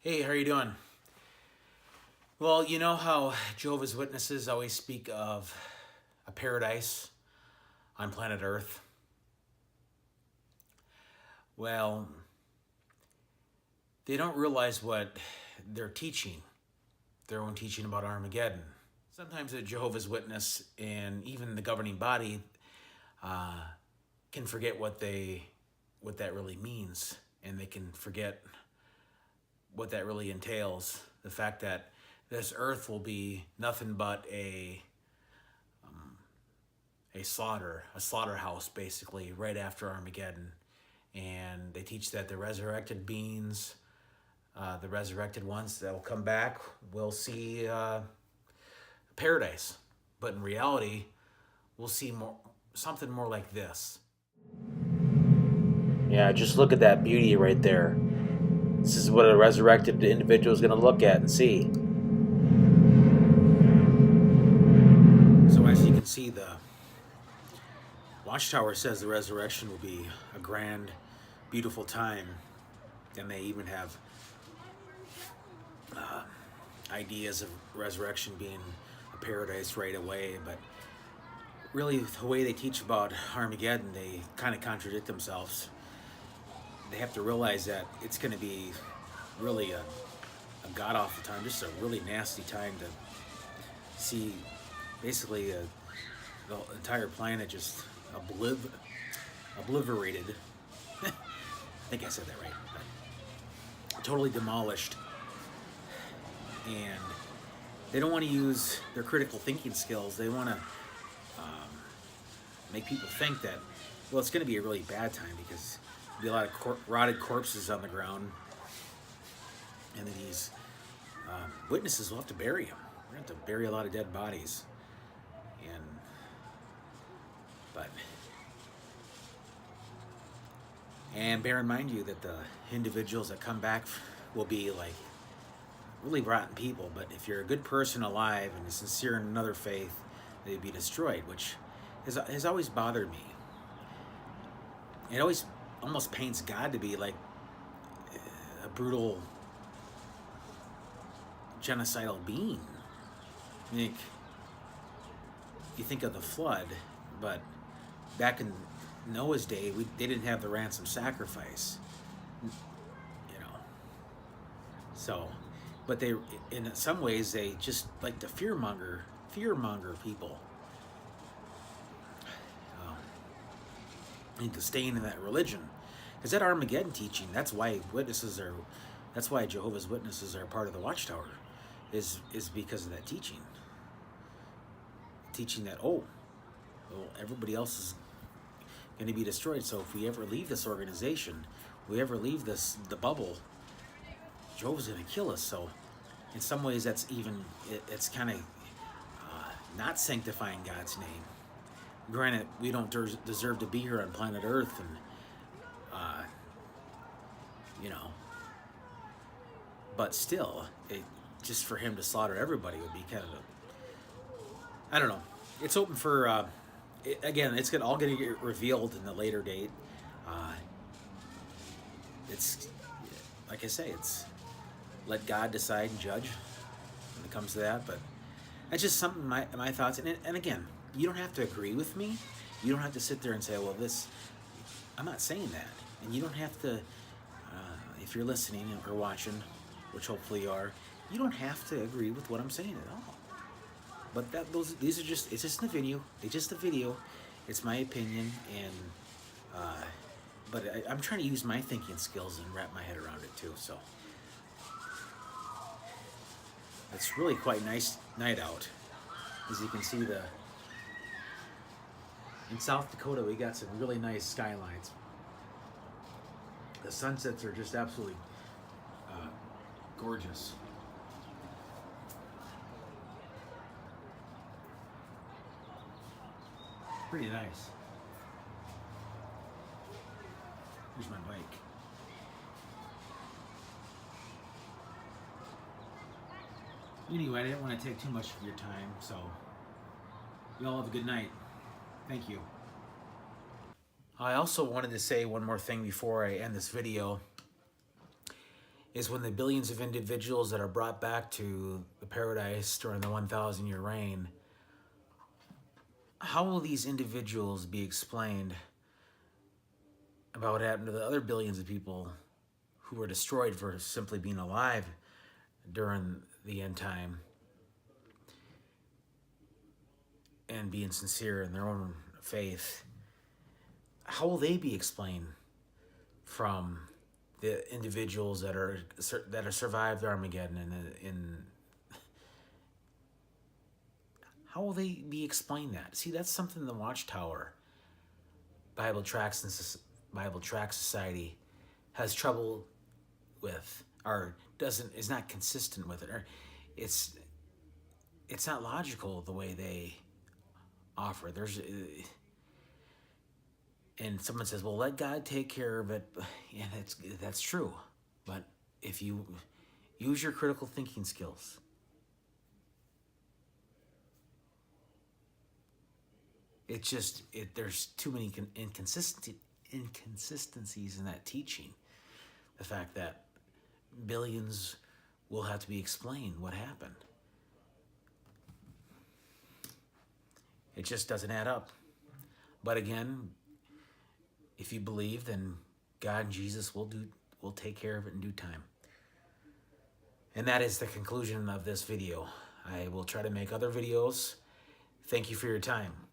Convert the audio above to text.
Hey, how are you doing? Well, you know how Jehovah's Witnesses always speak of a paradise on planet Earth? Well, they don't realize what they're teaching, their own teaching about Armageddon. Sometimes a Jehovah's Witness and even the governing body uh, can forget what that really means, and they can forget what that really entails. The fact that this earth will be nothing but a slaughterhouse, basically, right after Armageddon. And they teach that the resurrected beings, the resurrected ones that will come back, will see paradise. But in reality, we'll see something more like this. Yeah, just look at that beauty right there. This is what a resurrected individual is going to look at and see. So as you can see, the Watchtower says the resurrection will be a grand, beautiful time. And they even have ideas of resurrection being a paradise right away. But really, the way they teach about Armageddon, they kind of contradict themselves. They have to realize that it's going to be really a god-awful time, just a really nasty time to see basically the entire planet just obliterated. I think I said that right. But totally demolished. And they don't want to use their critical thinking skills. They want to make people think that, well, it's going to be a really bad time because there'll be a lot of rotted corpses on the ground. And then these witnesses will have to bury them. We're going to have to bury a lot of dead bodies. And bear in mind you that the individuals that come back will be like really rotten people. But if you're a good person alive and sincere in another faith, they'd be destroyed, which has always bothered me. It always almost paints God to be like a brutal, genocidal being. Like, you think of the flood, but back in Noah's day, they didn't have the ransom sacrifice, So, but they, in some ways, they just like to fearmonger people into staying in that religion, because that Armageddon teaching. That's why Jehovah's Witnesses are part of the Watchtower, is because of that teaching that everybody else is going to be destroyed. So if we ever leave this organization, we ever leave the bubble, Jehovah's going to kill us. So in some ways, it's kind of not sanctifying God's name. Granted, we don't deserve to be here on planet Earth, and but still, just for him to slaughter everybody would be kind of I don't know. It's open for. Again, it's all going to get revealed in the later date. It's like I say, it's let God decide and judge when it comes to that. But that's just something my thoughts. And again, you don't have to agree with me. You don't have to sit there and say, "Well, this." I'm not saying that, and you don't have to. If you're listening or watching, which hopefully you are, you don't have to agree with what I'm saying at all. But it's just a video. It's just a video. It's my opinion, and but I'm trying to use my thinking skills and wrap my head around it too. So it's really quite nice night out, as you can see. In South Dakota, we got some really nice skylines. The sunsets are just absolutely gorgeous. Pretty nice. Here's my bike. Anyway, I didn't want to take too much of your time, so you all have a good night. Thank you. I also wanted to say one more thing before I end this video. is when the billions of individuals that are brought back to the paradise during the 1,000-year reign, how will these individuals be explained about what happened to the other billions of people who were destroyed for simply being alive during the end time and being sincere in their own faith? How will they be explained from the individuals that are survived Armageddon how will they be explained that? See, that's something the Watchtower Bible Tract Society has trouble with, or is not consistent with it, or it's not logical the way they offer. And someone says, well, let God take care of it. Yeah, that's true. But if you use your critical thinking skills, there's too many inconsistencies in that teaching. The fact that billions will have to be explained what happened. It just doesn't add up. But again, if you believe, then God and Jesus will take care of it in due time. And that is the conclusion of this video. I will try to make other videos. Thank you for your time.